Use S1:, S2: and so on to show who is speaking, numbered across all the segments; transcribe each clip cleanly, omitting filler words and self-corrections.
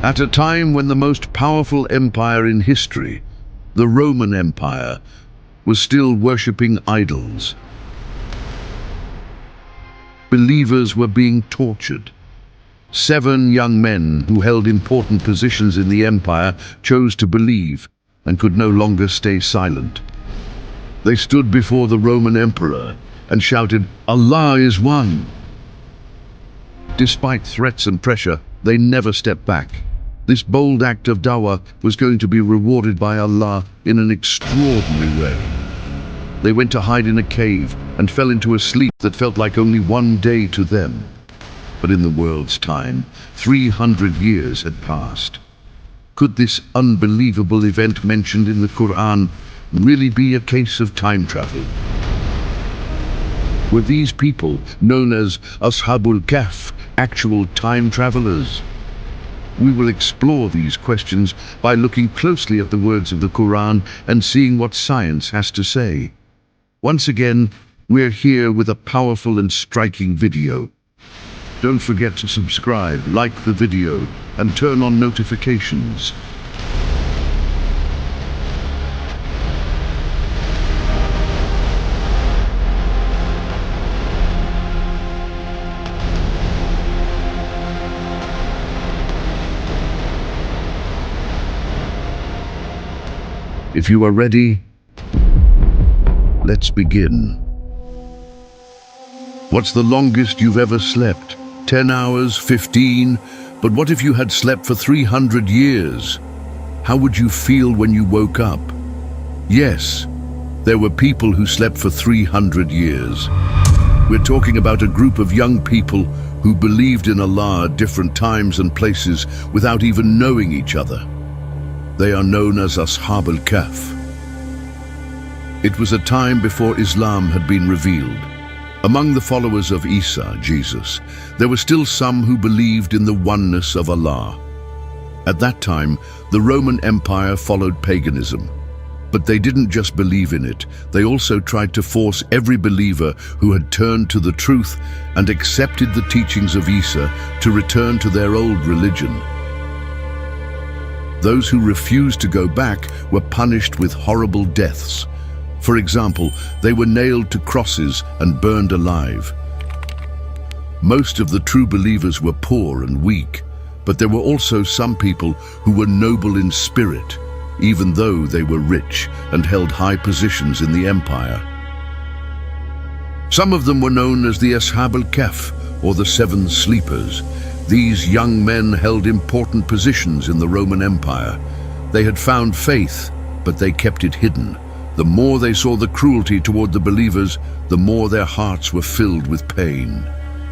S1: At a time when the most powerful empire in history, the Roman Empire, was still worshipping idols. Believers were being tortured. 7 young men who held important positions in the empire chose to believe and could no longer stay silent. They stood before the Roman emperor and shouted, "Allah is one." Despite threats and pressure, they never stepped back. This bold act of dawah was going to be rewarded by Allah in an extraordinary way. They went to hide in a cave and fell into a sleep that felt like only one day to them. But in the world's time, 300 years had passed. Could this unbelievable event mentioned in the Quran really be a case of time travel? Were these people, known as Ashabul KAHF, actual time travelers? We will explore these questions by looking closely at the words of the Quran and seeing what science has to say. Once again, we're here with a powerful and striking video. Don't forget to subscribe, like the video, and turn on notifications. If you are ready, let's begin. What's the longest you've ever slept? 10 hours, 15? But what if you had slept for 300 years? How would you feel when you woke up? Yes, there were people who slept for 300 years. We're talking about a group of young people who believed in Allah at different times and places without even knowing each other. They are known as Ashab al-Kahf. It was a time before Islam had been revealed. Among the followers of Isa, Jesus, there were still some who believed in the oneness of Allah. At that time, the Roman Empire followed paganism. But they didn't just believe in it, they also tried to force every believer who had turned to the truth and accepted the teachings of Isa to return to their old religion. Those who refused to go back were punished with horrible deaths. For example, they were nailed to crosses and burned alive. Most of the true believers were poor and weak, but there were also some people who were noble in spirit, even though they were rich and held high positions in the empire. Some of them were known as the Ashab al-Kahf, or the 7 Sleepers. These young men held important positions in the Roman Empire. They had found faith, but they kept it hidden. The more they saw the cruelty toward the believers, the more their hearts were filled with pain.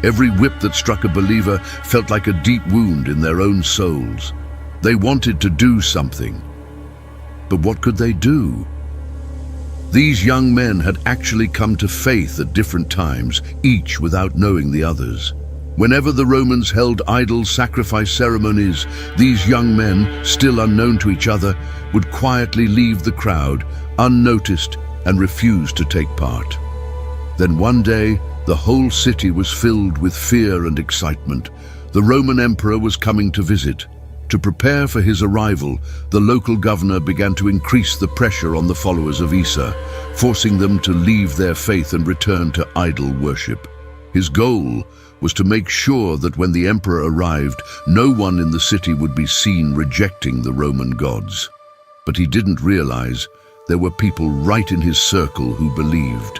S1: Every whip that struck a believer felt like a deep wound in their own souls. They wanted to do something. But what could they do? These young men had actually come to faith at different times, each without knowing the others. Whenever the Romans held idol sacrifice ceremonies, these young men, still unknown to each other, would quietly leave the crowd, unnoticed, and refuse to take part. Then one day, the whole city was filled with fear and excitement. The Roman emperor was coming to visit. To prepare for his arrival, the local governor began to increase the pressure on the followers of Isa, forcing them to leave their faith and return to idol worship. His goal was to make sure that when the emperor arrived, no one in the city would be seen rejecting the Roman gods. But he didn't realize there were people right in his circle who believed.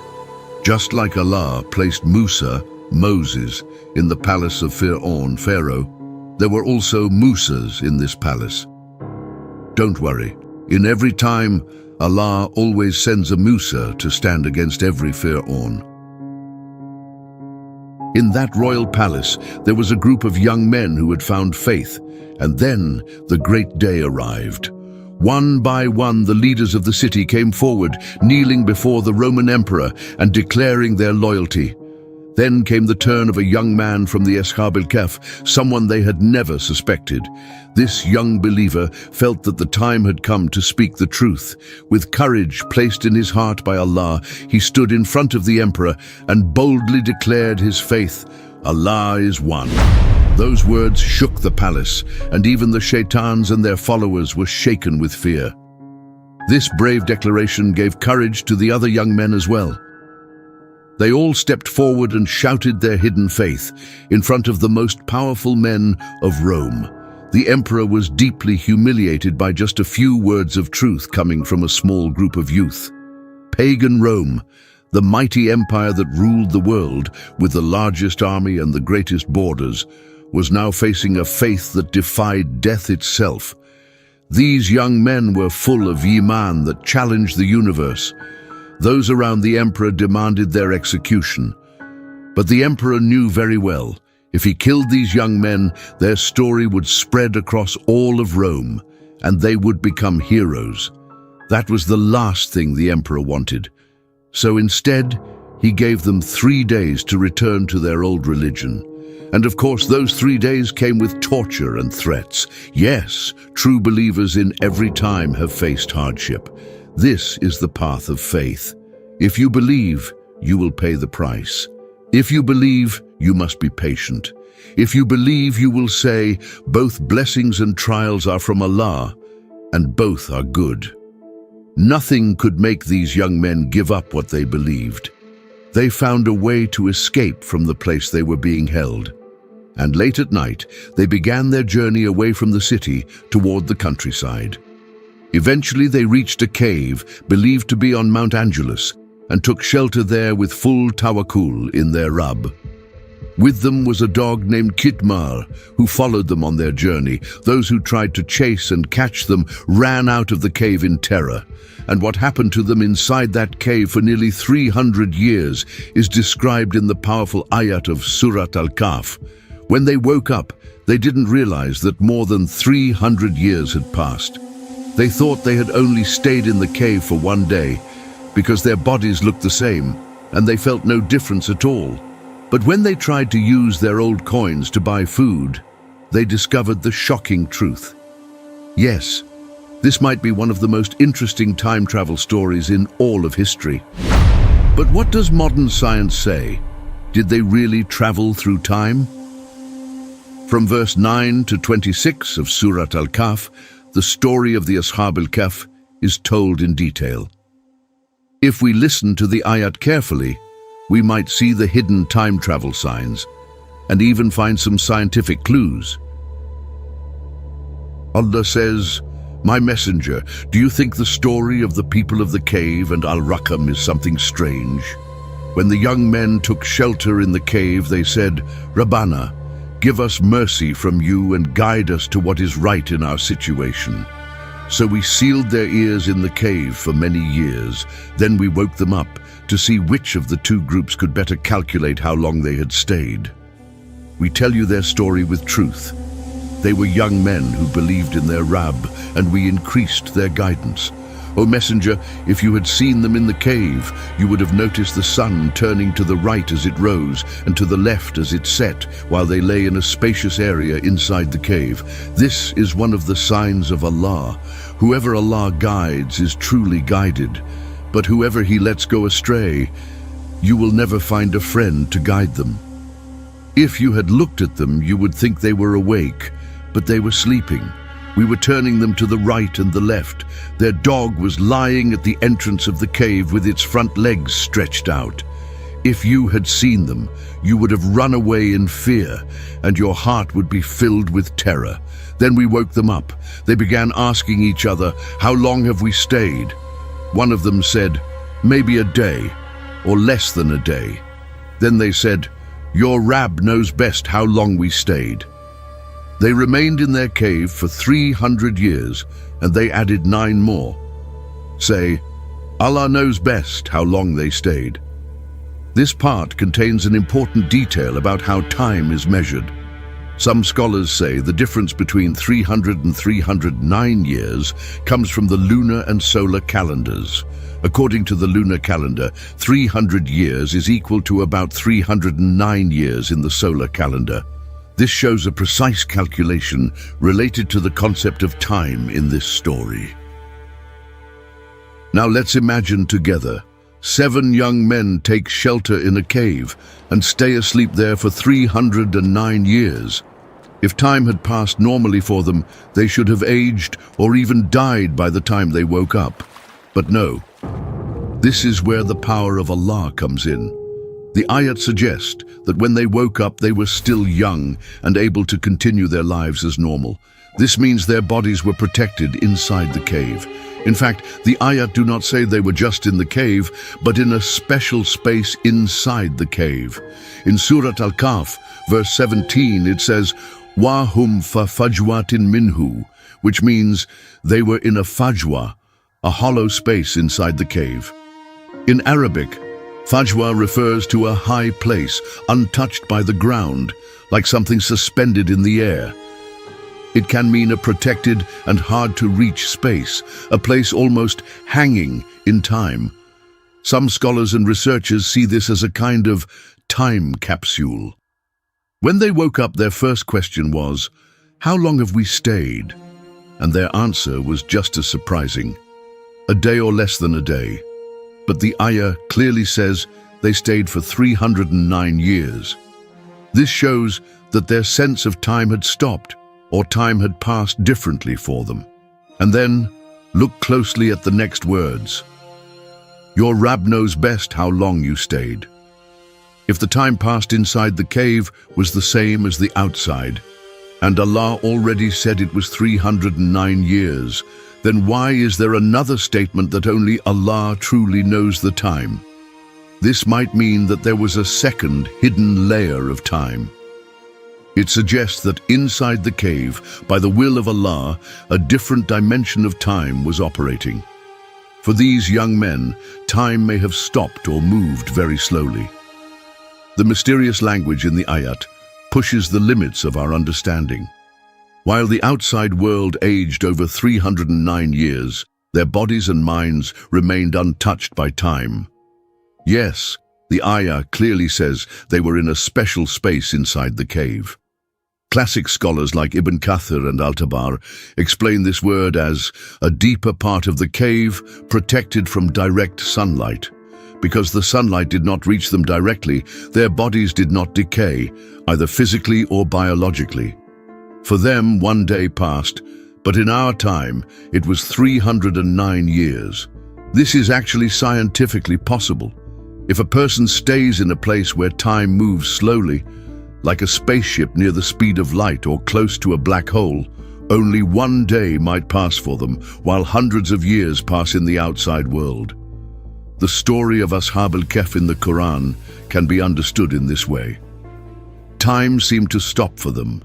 S1: Just like Allah placed Musa, Moses, in the palace of Pharaoh, there were also Musas in this palace. Don't worry, in every time, Allah always sends a Musa to stand against every Pharaoh. In that royal palace, there was a group of young men who had found faith, and then the great day arrived. One by one, the leaders of the city came forward, kneeling before the Roman emperor and declaring their loyalty. Then came the turn of a young man from the Ashab al-Kahf, someone they had never suspected. This young believer felt that the time had come to speak the truth. With courage placed in his heart by Allah, he stood in front of the emperor and boldly declared his faith. Allah is one. Those words shook the palace, and even the shaitans and their followers were shaken with fear. This brave declaration gave courage to the other young men as well. They all stepped forward and shouted their hidden faith in front of the most powerful men of Rome. The emperor was deeply humiliated by just a few words of truth coming from a small group of youth. Pagan Rome, the mighty empire that ruled the world with the largest army and the greatest borders, was now facing a faith that defied death itself. These young men were full of Iman that challenged the universe. Those around the emperor demanded their execution. But the emperor knew very well, if he killed these young men, their story would spread across all of Rome, and they would become heroes. That was the last thing the emperor wanted. So instead, he gave them 3 days to return to their old religion. And of course, those 3 days came with torture and threats. Yes, true believers in every time have faced hardship. This is the path of faith. If you believe, you will pay the price. If you believe, you must be patient. If you believe, you will say, both blessings and trials are from Allah, and both are good. Nothing could make these young men give up what they believed. They found a way to escape from the place they were being held. And late at night, they began their journey away from the city toward the countryside. Eventually, they reached a cave believed to be on Mount Angelus and took shelter there with full tawakkul in their Rabb. With them was a dog named Kitmar, who followed them on their journey. Those who tried to chase and catch them ran out of the cave in terror. And what happened to them inside that cave for nearly 300 years is described in the powerful ayat of Surat al-KAHF. When they woke up, they didn't realize that more than 300 years had passed. They thought they had only stayed in the cave for 1 day, because their bodies looked the same, and they felt no difference at all. But when they tried to use their old coins to buy food, they discovered the shocking truth. Yes, this might be one of the most interesting time travel stories in all of history. But what does modern science say? Did they really travel through time? From verse 9 to 26 of Surat al-KAHF, the story of the Ashab al-Kahf is told in detail. If we listen to the ayat carefully, we might see the hidden time travel signs and even find some scientific clues. Allah says, "My messenger, do you think the story of the people of the cave and Al-Raqam is something strange? When the young men took shelter in the cave, they said, 'Rabbana, give us mercy from you and guide us to what is right in our situation.' So we sealed their ears in the cave for many years. Then we woke them up to see which of the two groups could better calculate how long they had stayed. We tell you their story with truth. They were young men who believed in their Rabb, and we increased their guidance. O Messenger, if you had seen them in the cave, you would have noticed the sun turning to the right as it rose and to the left as it set, while they lay in a spacious area inside the cave. This is one of the signs of Allah. Whoever Allah guides is truly guided, but whoever He lets go astray, you will never find a friend to guide them. If you had looked at them, you would think they were awake, but they were sleeping. We were turning them to the right and the left. Their dog was lying at the entrance of the cave with its front legs stretched out. If you had seen them, you would have run away in fear, and your heart would be filled with terror. Then we woke them up. They began asking each other, 'How long have we stayed?' One of them said, 'Maybe a day, or less than a day.' Then they said, 'Your Rabb knows best how long we stayed.' They remained in their cave for 300 years, and they added 9 more. Say, Allah knows best how long they stayed. This part contains an important detail about how time is measured. Some scholars say the difference between 300 and 309 years comes from the lunar and solar calendars. According to the lunar calendar, 300 years is equal to about 309 years in the solar calendar. This shows a precise calculation related to the concept of time in this story. Now let's imagine together. 7 young men take shelter in a cave and stay asleep there for 309 years. If time had passed normally for them, they should have aged or even died by the time they woke up. But no. This is where the power of Allah comes in. The ayat suggest that when they woke up, they were still young and able to continue their lives as normal. This means their bodies were protected inside the cave. In fact, the ayat do not say they were just in the cave, but in a special space inside the cave. In Surah Al-Kahf, verse 17, it says, "Wahum fa fajwatin minhu," which means they were in a fajwa, a hollow space inside the cave. In Arabic, fajwa refers to a high place, untouched by the ground, like something suspended in the air. It can mean a protected and hard-to-reach space, a place almost hanging in time. Some scholars and researchers see this as a kind of time capsule. When they woke up, their first question was, "How long have we stayed?" And their answer was just as surprising. A day or less than a day. But the ayah clearly says they stayed for 309 years. This shows that their sense of time had stopped, or time had passed differently for them. And then, look closely at the next words. Your Rabb knows best how long you stayed. If the time passed inside the cave was the same as the outside, and Allah already said it was 309 years, then why is there another statement that only Allah truly knows the time? This might mean that there was a second hidden layer of time. It suggests that inside the cave, by the will of Allah, a different dimension of time was operating. For these young men, time may have stopped or moved very slowly. The mysterious language in the ayat pushes the limits of our understanding. While the outside world aged over 309 years, their bodies and minds remained untouched by time. Yes, the ayah clearly says they were in a special space inside the cave. Classic scholars like Ibn Kathir and Al-Tabar explain this word as a deeper part of the cave protected from direct sunlight. Because the sunlight did not reach them directly, their bodies did not decay, either physically or biologically. For them, one day passed, but in our time, it was 309 years. This is actually scientifically possible. If a person stays in a place where time moves slowly, like a spaceship near the speed of light or close to a black hole, only one day might pass for them, while hundreds of years pass in the outside world. The story of Ashab al-Kahf in the Quran can be understood in this way. Time seemed to stop for them,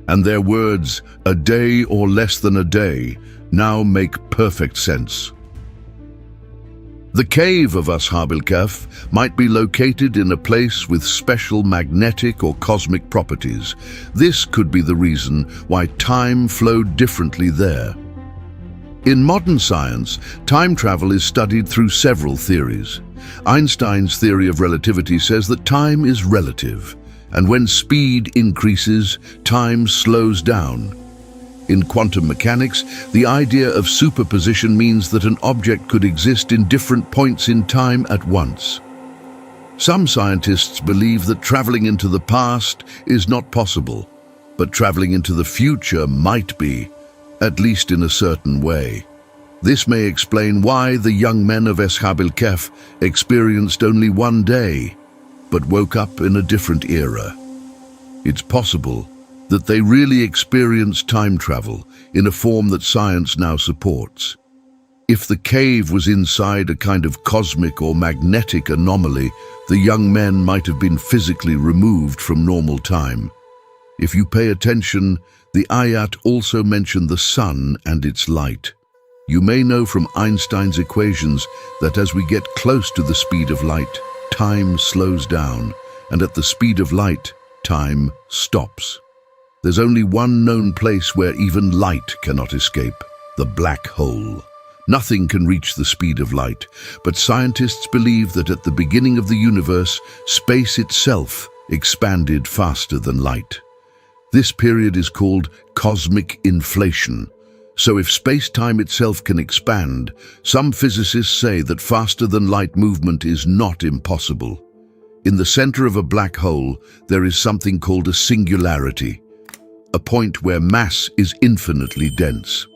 S1: and their words, "a day or less than a day," now make perfect sense. The cave of Ashab al-Kahf might be located in a place with special magnetic or cosmic properties. This could be the reason why time flowed differently there. In modern science, time travel is studied through several theories. Einstein's theory of relativity says that time is relative, and when speed increases, time slows down. In quantum mechanics, the idea of superposition means that an object could exist in different points in time at once. Some scientists believe that traveling into the past is not possible, but traveling into the future might be, at least in a certain way. This may explain why the young men of Ashab al-Kahf experienced only one day, but woke up in a different era. It's possible that they really experienced time travel in a form that science now supports. If the cave was inside a kind of cosmic or magnetic anomaly, the young men might have been physically removed from normal time. If you pay attention, the ayat also mention the sun and its light. You may know from Einstein's equations that as we get close to the speed of light, time slows down, and at the speed of light, time stops. There's only one known place where even light cannot escape, the black hole. Nothing can reach the speed of light, but scientists believe that at the beginning of the universe, space itself expanded faster than light. This period is called cosmic inflation. So if space-time itself can expand, some physicists say that faster-than-light movement is not impossible. In the center of a black hole, there is something called a singularity. a point where mass is infinitely dense.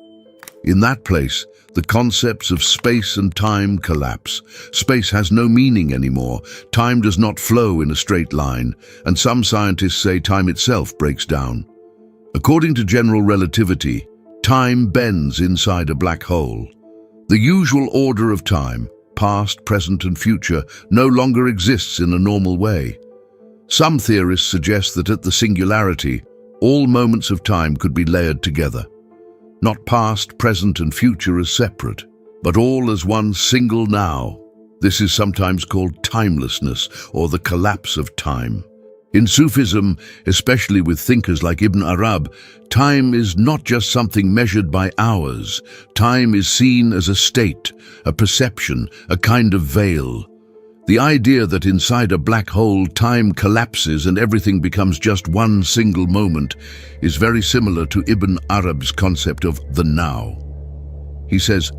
S1: In that place, the concepts of space and time collapse. Space has no meaning anymore. Time does not flow in a straight line, and some scientists say time itself breaks down. According to general relativity, time bends inside a black hole. The usual order of time, past, present, and future, no longer exists in a normal way. Some theorists suggest that at the singularity, all moments of time could be layered together. Not past, present, and future as separate, but all as one single now. This is sometimes called timelessness, or the collapse of time. In Sufism, especially with thinkers like Ibn Arab, time is not just something measured by hours. Time is seen as a state, a perception, a kind of veil. The idea that inside a black hole time collapses and everything becomes just one single moment is very similar to Ibn Arab's concept of the now. He says,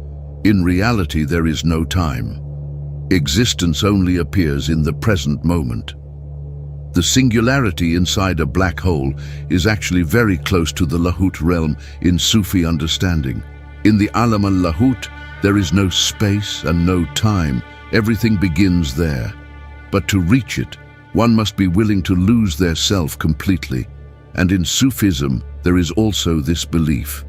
S1: in reality there is no time. Existence only appears in the present moment. The singularity inside a black hole is actually very close to the Lahut realm in Sufi understanding. In the Alam al-Lahut, there is no space and no time. Everything begins there. But to reach it, one must be willing to lose their self completely. And in Sufism, there is also this belief.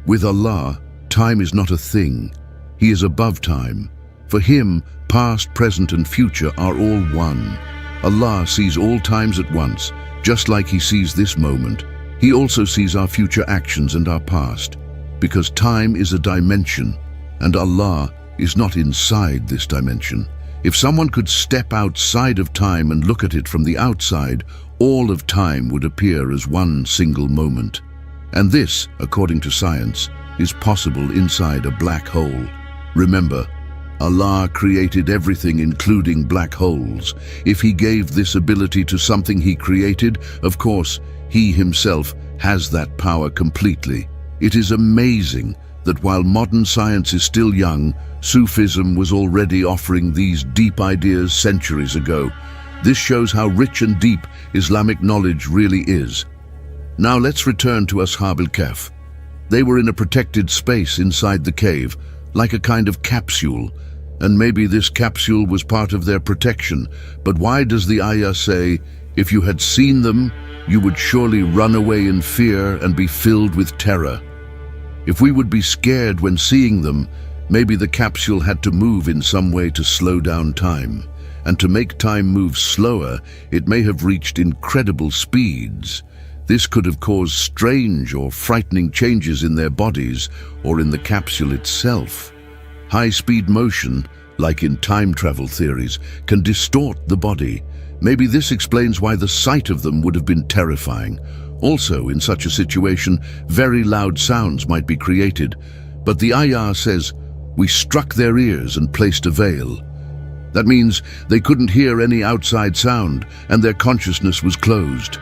S1: With Allah, time is not a thing. He is above time. For him, past, present, and future are all one. Allah sees all times at once, just like he sees this moment. He also sees our future actions and our past, because time is a dimension, and Allah is not inside this dimension. If someone could step outside of time and look at it from the outside, all of time would appear as one single moment. And this, according to science, is possible inside a black hole. Remember, Allah created everything, including black holes. If he gave this ability to something he created, of course, he himself has that power completely. It is amazing that while modern science is still young, Sufism was already offering these deep ideas centuries ago. This shows how rich and deep Islamic knowledge really is. Now let's return to Ashab al-Kahf. They were in a protected space inside the cave, like a kind of capsule, and maybe this capsule was part of their protection. But why does the ayah say, if you had seen them, you would surely run away in fear and be filled with terror? If we would be scared when seeing them, maybe the capsule had to move in some way to slow down time. And to make time move slower, it may have reached incredible speeds. This could have caused strange or frightening changes in their bodies or in the capsule itself. High-speed motion, like in time travel theories, can distort the body. Maybe this explains why the sight of them would have been terrifying. Also, in such a situation, very loud sounds might be created. But the ayah says, we struck their ears and placed a veil. That means they couldn't hear any outside sound, and their consciousness was closed.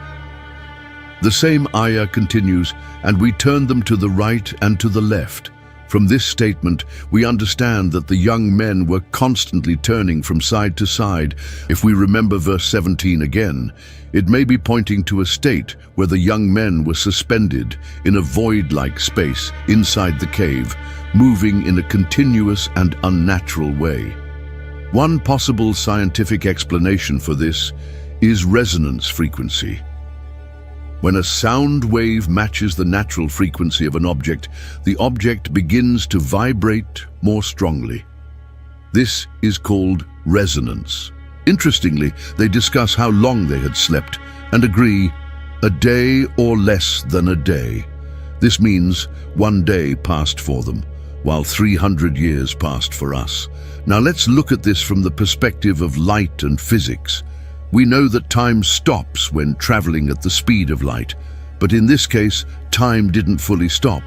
S1: The same ayah continues, and we turned them to the right and to the left. From this statement, we understand that the young men were constantly turning from side to side. If we remember verse 17 again, it may be pointing to a state where the young men were suspended in a void-like space inside the cave, moving in a continuous and unnatural way. One possible scientific explanation for this is resonance frequency. When a sound wave matches the natural frequency of an object, the object begins to vibrate more strongly. This is called resonance. Interestingly, they discuss how long they had slept and agree a day or less than a day. This means 1 day passed for them, while 300 years passed for us. Now let's look at this from the perspective of light and physics. We know that time stops when traveling at the speed of light, but in this case, time didn't fully stop.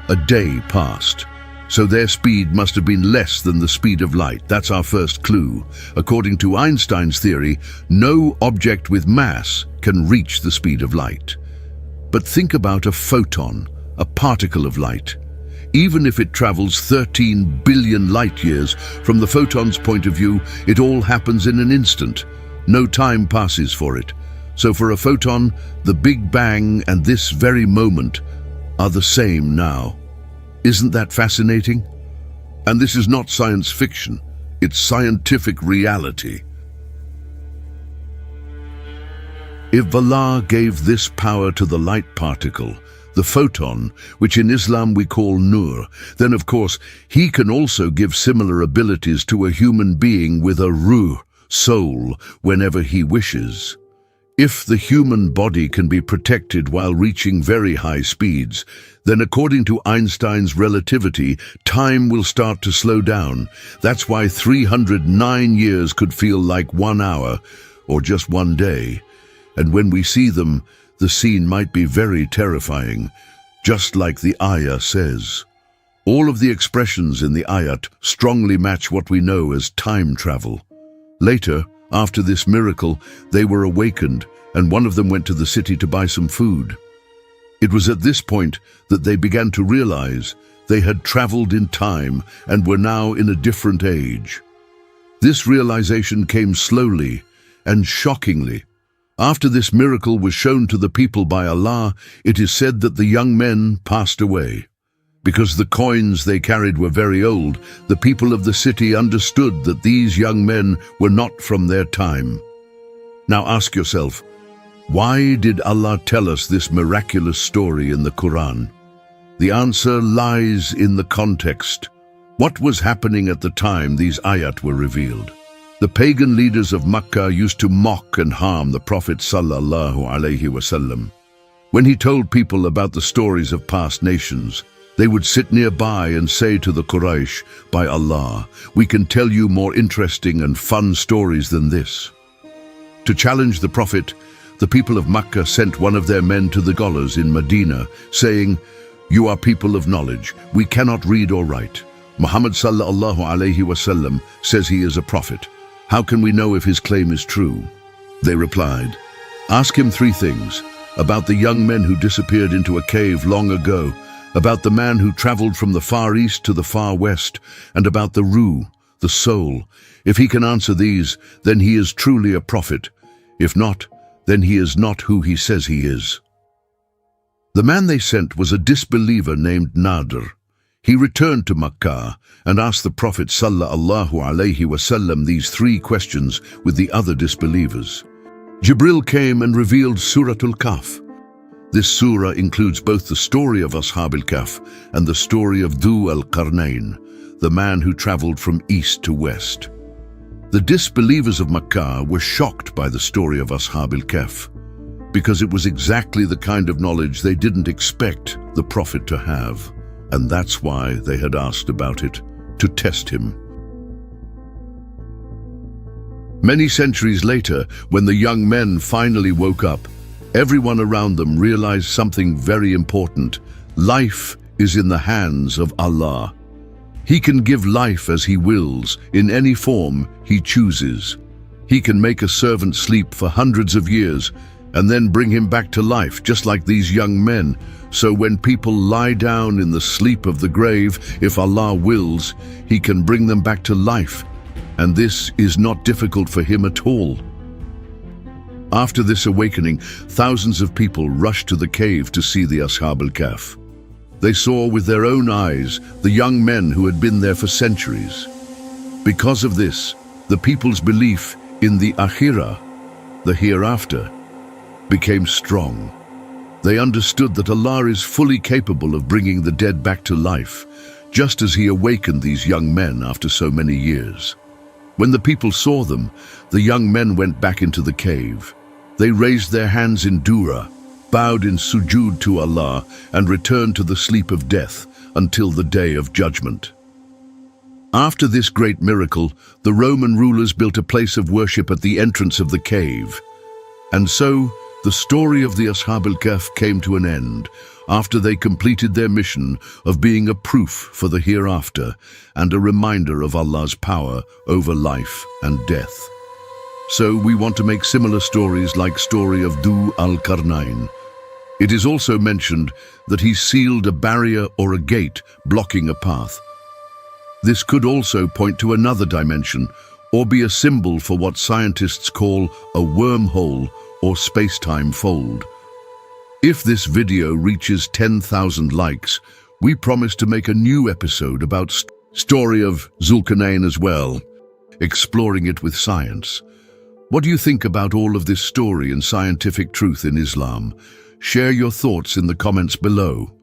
S1: A day passed. So their speed must have been less than the speed of light. That's our first clue. According to Einstein's theory, no object with mass can reach the speed of light. But think about a photon, a particle of light. Even if it travels 13 billion light years, from the photon's point of view, it all happens in an instant. No time passes for it. So for a photon, the Big Bang and this very moment are the same now. Isn't that fascinating? And this is not science fiction, it's scientific reality. If Allah gave this power to the light particle, the photon, which in Islam we call nur, then of course he can also give similar abilities to a human being with a ruh, soul, whenever he wishes. If the human body can be protected while reaching very high speeds, then according to Einstein's relativity, time will start to slow down. That's why 309 years could feel like 1 hour, or just 1 day. And when we see them, the scene might be very terrifying, just like the ayah says. All of the expressions in the ayat strongly match what we know as time travel. Later, after this miracle, they were awakened, and one of them went to the city to buy some food. It was at this point that they began to realize they had traveled in time and were now in a different age. This realization came slowly and shockingly. After this miracle was shown to the people by Allah, it is said that the young men passed away. Because the coins they carried were very old, the people of the city understood that these young men were not from their time. Now ask yourself, why did Allah tell us this miraculous story in the Quran? The answer lies in the context. What was happening at the time these ayat were revealed? The pagan leaders of Makkah used to mock and harm the Prophet sallallahu alaihi wasallam. When he told people about the stories of past nations, they would sit nearby and say to the Quraysh, "By Allah, we can tell you more interesting and fun stories than this." To challenge the Prophet, the people of Makkah sent one of their men to the scholars in Medina, saying, "You are people of knowledge, we cannot read or write. Muhammad sallallahu alaihi wasallam says he is a prophet. How can we know if his claim is true?" They replied, "Ask him 3 things, about the young men who disappeared into a cave long ago, about the man who traveled from the Far East to the Far West, and about the ruh, the soul. If he can answer these, then he is truly a prophet. If not, then he is not who he says he is." The man they sent was a disbeliever named Nadir. He returned to Makkah and asked the Prophet sallallahu alaihi wasallam these 3 questions with the other disbelievers. Jibril came and revealed Suratul KAHF. This surah includes both the story of Ashab al-Kahf and the story of Dhu al-Qarnayn, the man who traveled from east to west. The disbelievers of Makkah were shocked by the story of Ashab al-Kahf, because it was exactly the kind of knowledge they didn't expect the Prophet to have, and that's why they had asked about it, to test him. Many centuries later, when the young men finally woke up, everyone around them realized something very important. Life is in the hands of Allah. He can give life as He wills, in any form He chooses. He can make a servant sleep for hundreds of years and then bring him back to life, just like these young men. So when people lie down in the sleep of the grave, if Allah wills, He can bring them back to life. And this is not difficult for Him at all. After this awakening, thousands of people rushed to the cave to see the Ashab al-Kahf. They saw with their own eyes the young men who had been there for centuries. Because of this, the people's belief in the Akhirah, the hereafter, became strong. They understood that Allah is fully capable of bringing the dead back to life, just as He awakened these young men after so many years. When the people saw them, the young men went back into the cave. They raised their hands in dua, bowed in sujood to Allah, and returned to the sleep of death until the day of judgment. After this great miracle, the Roman rulers built a place of worship at the entrance of the cave. And so, the story of the Ashab al-Kahf came to an end after they completed their mission of being a proof for the hereafter and a reminder of Allah's power over life and death. So we want to make similar stories like story of Dhu al-Qarnayn. It is also mentioned that he sealed a barrier or a gate blocking a path. This could also point to another dimension or be a symbol for what scientists call a wormhole or space-time fold. If this video reaches 10,000 likes, we promise to make a new episode about story of Zulkarnain as well, exploring it with science. What do you think about all of this story and scientific truth in Islam? Share your thoughts in the comments below.